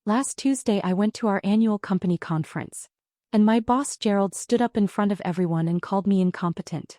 Last Tuesday I went to our annual company conference. And my boss Gerald stood up in front of everyone and called me incompetent.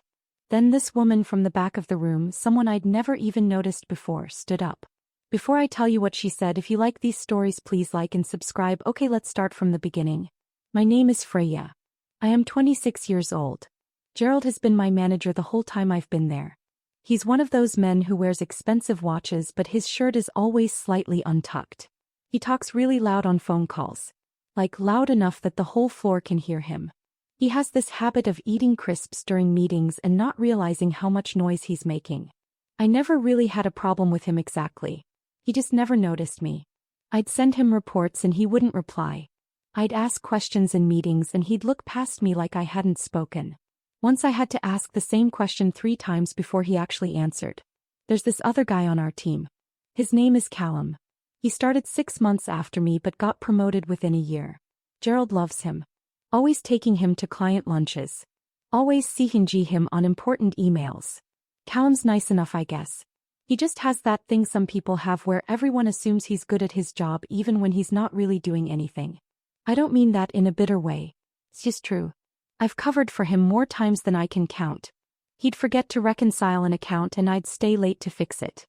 Then this woman from the back of the room, someone I'd never even noticed before, stood up. Before I tell you what she said, if you like these stories please like and subscribe. Okay, let's start from the beginning. My name is Freya. I am 26 years old. Gerald has been my manager the whole time I've been there. He's one of those men who wears expensive watches but his shirt is always slightly untucked. He talks really loud on phone calls. Like loud enough that the whole floor can hear him. He has this habit of eating crisps during meetings and not realizing how much noise he's making. I never really had a problem with him exactly. He just never noticed me. I'd send him reports and he wouldn't reply. I'd ask questions in meetings and he'd look past me like I hadn't spoken. Once I had to ask the same question 3 times before he actually answered. There's this other guy on our team. His name is Callum. He started 6 months after me but got promoted within a year. Gerald loves him. Always taking him to client lunches. Always seeing him on important emails. Callum's nice enough, I guess. He just has that thing some people have where everyone assumes he's good at his job even when he's not really doing anything. I don't mean that in a bitter way. It's just true. I've covered for him more times than I can count. He'd forget to reconcile an account and I'd stay late to fix it.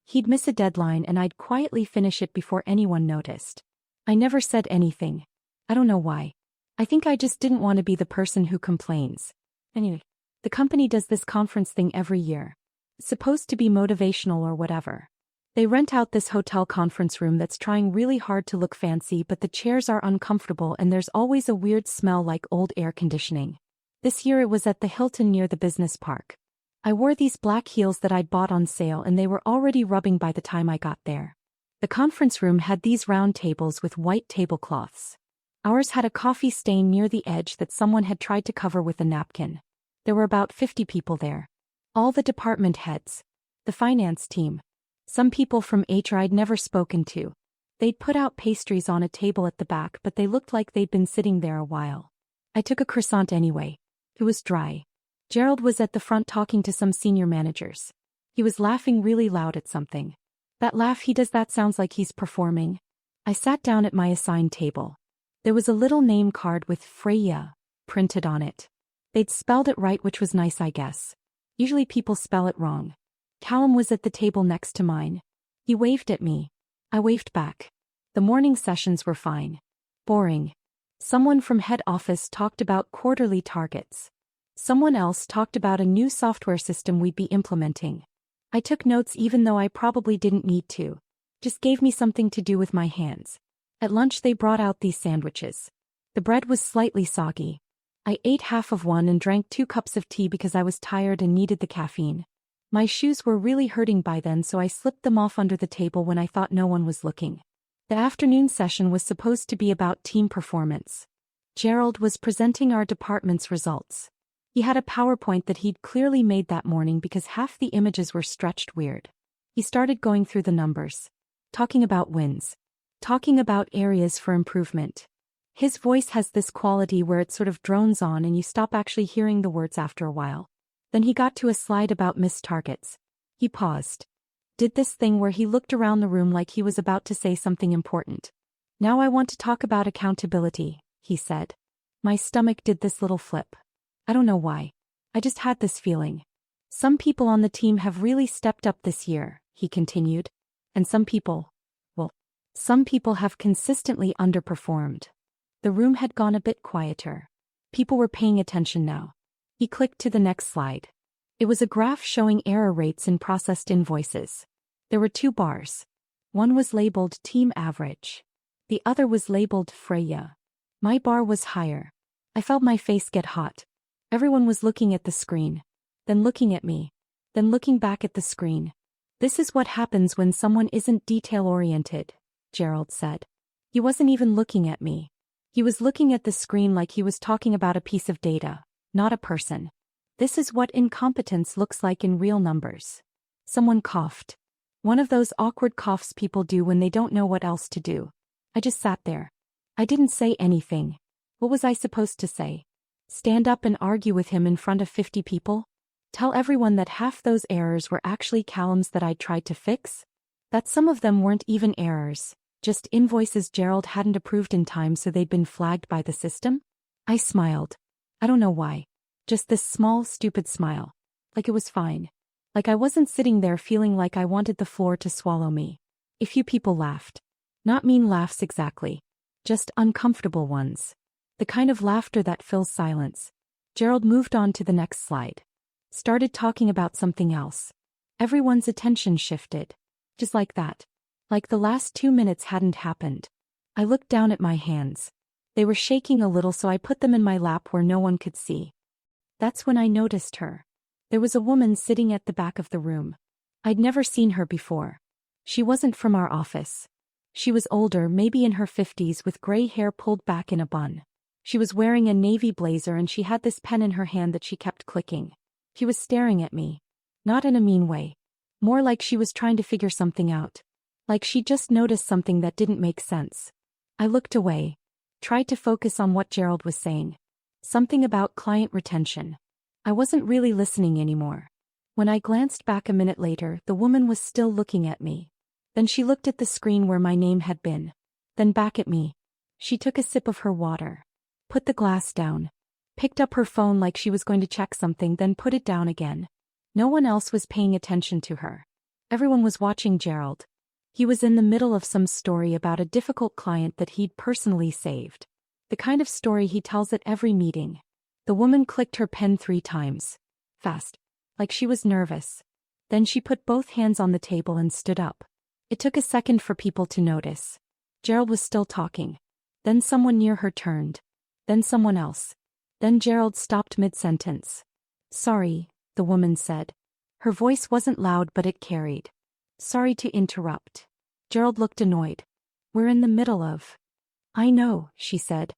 He'd miss a deadline and I'd quietly finish it before anyone noticed. I never said anything. I don't know why. I think I just didn't want to be the person who complains. Anyway, the company does this conference thing every year. It's supposed to be motivational or whatever. They rent out this hotel conference room that's trying really hard to look fancy but the chairs are uncomfortable and there's always a weird smell like old air conditioning. This year it was at the Hilton near the business park. I wore these black heels that I'd bought on sale and they were already rubbing by the time I got there. The conference room had these round tables with white tablecloths. Ours had a coffee stain near the edge that someone had tried to cover with a napkin. There were about 50 people there. All the department heads. The finance team. Some people from HR I'd never spoken to. They'd put out pastries on a table at the back but they looked like they'd been sitting there a while. I took a croissant anyway. It was dry. Gerald was at the front talking to some senior managers. He was laughing really loud at something. That laugh he does that sounds like he's performing. I sat down at my assigned table. There was a little name card with Freya printed on it. They'd spelled it right, which was nice, I guess. Usually people spell it wrong. Callum was at the table next to mine. He waved at me. I waved back. The morning sessions were fine. Boring. Someone from head office talked about quarterly targets. Someone else talked about a new software system we'd be implementing. I took notes even though I probably didn't need to. Just gave me something to do with my hands. At lunch they brought out these sandwiches. The bread was slightly soggy. I ate half of one and drank 2 cups of tea because I was tired and needed the caffeine. My shoes were really hurting by then so I slipped them off under the table when I thought no one was looking. The afternoon session was supposed to be about team performance. Gerald was presenting our department's results. He had a PowerPoint that he'd clearly made that morning because half the images were stretched weird. He started going through the numbers. Talking about wins. Talking about areas for improvement. His voice has this quality where it sort of drones on and you stop actually hearing the words after a while. Then he got to a slide about missed targets. He paused. Did this thing where he looked around the room like he was about to say something important. Now I want to talk about accountability, he said. My stomach did this little flip. I don't know why. I just had this feeling. Some people on the team have really stepped up this year, he continued. And some people have consistently underperformed. The room had gone a bit quieter. People were paying attention now. He clicked to the next slide. It was a graph showing error rates in processed invoices. There were 2 bars. One was labeled Team Average. The other was labeled Freya. My bar was higher. I felt my face get hot. Everyone was looking at the screen. Then looking at me. Then looking back at the screen. This is what happens when someone isn't detail-oriented, Gerald said. He wasn't even looking at me. He was looking at the screen like he was talking about a piece of data, not a person. This is what incompetence looks like in real numbers. Someone coughed. One of those awkward coughs people do when they don't know what else to do. I just sat there. I didn't say anything. What was I supposed to say? Stand up and argue with him in front of 50 people? Tell everyone that half those errors were actually Callum's that I'd tried to fix? That some of them weren't even errors, Just invoices Gerald hadn't approved in time, so they'd been flagged by the system? I smiled. I don't know why. Just this small, stupid smile. Like it was fine. Like I wasn't sitting there feeling like I wanted the floor to swallow me. A few people laughed. Not mean laughs exactly. Just uncomfortable ones. The kind of laughter that fills silence. Gerald moved on to the next slide. Started talking about something else. Everyone's attention shifted. Just like that. Like the last 2 minutes hadn't happened. I looked down at my hands. They were shaking a little, so I put them in my lap where no one could see. That's when I noticed her. There was a woman sitting at the back of the room. I'd never seen her before. She wasn't from our office. She was older, maybe in her 50s, with gray hair pulled back in a bun. She was wearing a navy blazer and she had this pen in her hand that she kept clicking. She was staring at me. Not in a mean way. More like she was trying to figure something out. Like she just noticed something that didn't make sense. I looked away. Tried to focus on what Gerald was saying. Something about client retention. I wasn't really listening anymore. When I glanced back a minute later, the woman was still looking at me. Then she looked at the screen where my name had been. Then back at me. She took a sip of her water. Put the glass down. Picked up her phone like she was going to check something, then put it down again. No one else was paying attention to her. Everyone was watching Gerald. He was in the middle of some story about a difficult client that he'd personally saved. The kind of story he tells at every meeting. The woman clicked her pen 3 times. Fast. Like she was nervous. Then she put both hands on the table and stood up. It took a second for people to notice. Gerald was still talking. Then someone near her turned. Then someone else. Then Gerald stopped mid-sentence. Sorry, the woman said. Her voice wasn't loud, but it carried. Sorry to interrupt. Gerald looked annoyed. We're in the middle of... I know, she said.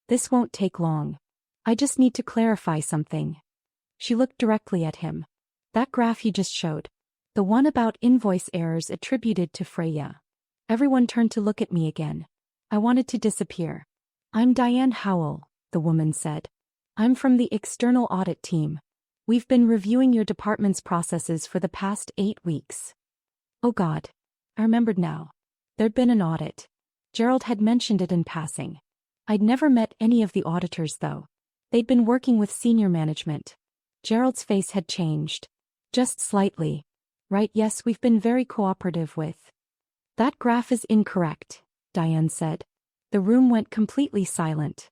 This won't take long. I just need to clarify something. She looked directly at him. That graph he just showed. The one about invoice errors attributed to Freya. Everyone turned to look at me again. I wanted to disappear. I'm Diane Howell, the woman said. I'm from the external audit team. We've been reviewing your department's processes for the past 8 weeks. Oh God. I remembered now. There'd been an audit. Gerald had mentioned it in passing. I'd never met any of the auditors though. They'd been working with senior management. Gerald's face had changed. Just slightly. Right, yes, we've been very cooperative with. That graph is incorrect, Diane said. The room went completely silent.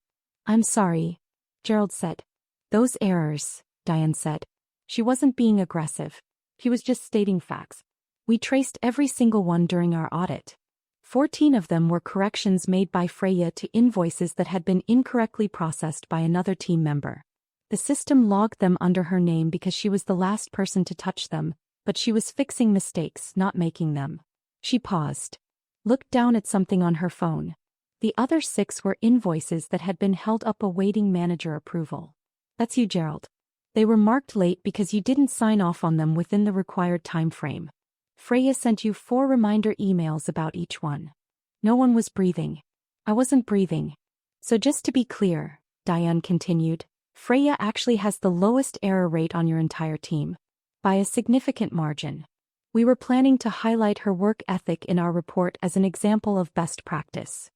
I'm sorry, Gerald said. Those errors, Diane said. She wasn't being aggressive. She was just stating facts. We traced every single one during our audit. 14 of them were corrections made by Freya to invoices that had been incorrectly processed by another team member. The system logged them under her name because she was the last person to touch them, but she was fixing mistakes, not making them. She paused. Looked down at something on her phone. The other 6 were invoices that had been held up awaiting manager approval. That's you, Gerald. They were marked late because you didn't sign off on them within the required time frame. Freya sent you 4 reminder emails about each one. No one was breathing. I wasn't breathing. So just to be clear, Diane continued, Freya actually has the lowest error rate on your entire team. By a significant margin. We were planning to highlight her work ethic in our report as an example of best practice.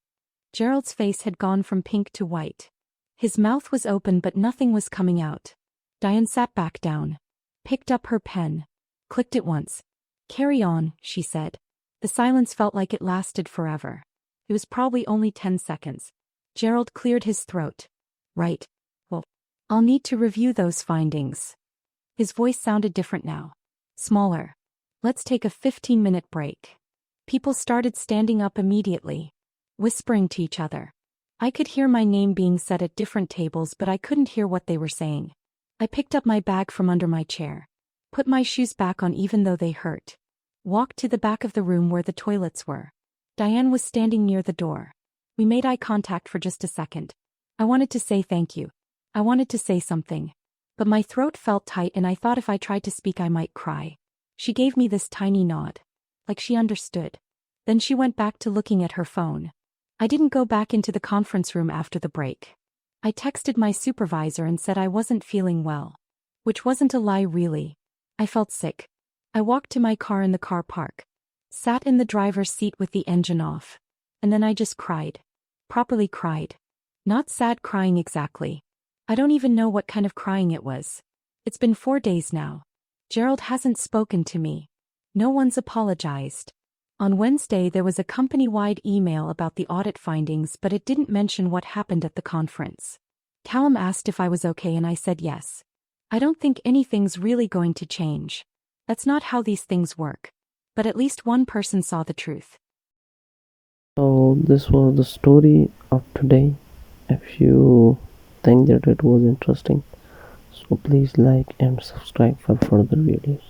Gerald's face had gone from pink to white. His mouth was open but nothing was coming out. Diane sat back down. Picked up her pen. Clicked it once. Carry on, she said. The silence felt like it lasted forever. It was probably only 10 seconds. Gerald cleared his throat. Right. Well, I'll need to review those findings. His voice sounded different now. Smaller. Let's take a 15-minute break. People started standing up immediately. Whispering to each other. I could hear my name being said at different tables, but I couldn't hear what they were saying. I picked up my bag from under my chair. Put my shoes back on even though they hurt. Walked to the back of the room where the toilets were. Diane was standing near the door. We made eye contact for just a second. I wanted to say thank you. I wanted to say something. But my throat felt tight and I thought if I tried to speak I might cry. She gave me this tiny nod. Like she understood. Then she went back to looking at her phone. I didn't go back into the conference room after the break. I texted my supervisor and said I wasn't feeling well. Which wasn't a lie really. I felt sick. I walked to my car in the car park. Sat in the driver's seat with the engine off. and then I just cried. Properly cried. Not sad crying exactly. I don't even know what kind of crying it was. It's been 4 days now. Gerald hasn't spoken to me. No one's apologized. On Wednesday there was a company-wide email about the audit findings, but it didn't mention what happened at the conference. Callum asked if I was okay and I said yes. I don't think anything's really going to change. That's not how these things work. But at least one person saw the truth. So this was the story of today. If you think that it was interesting, so please like and subscribe for further videos.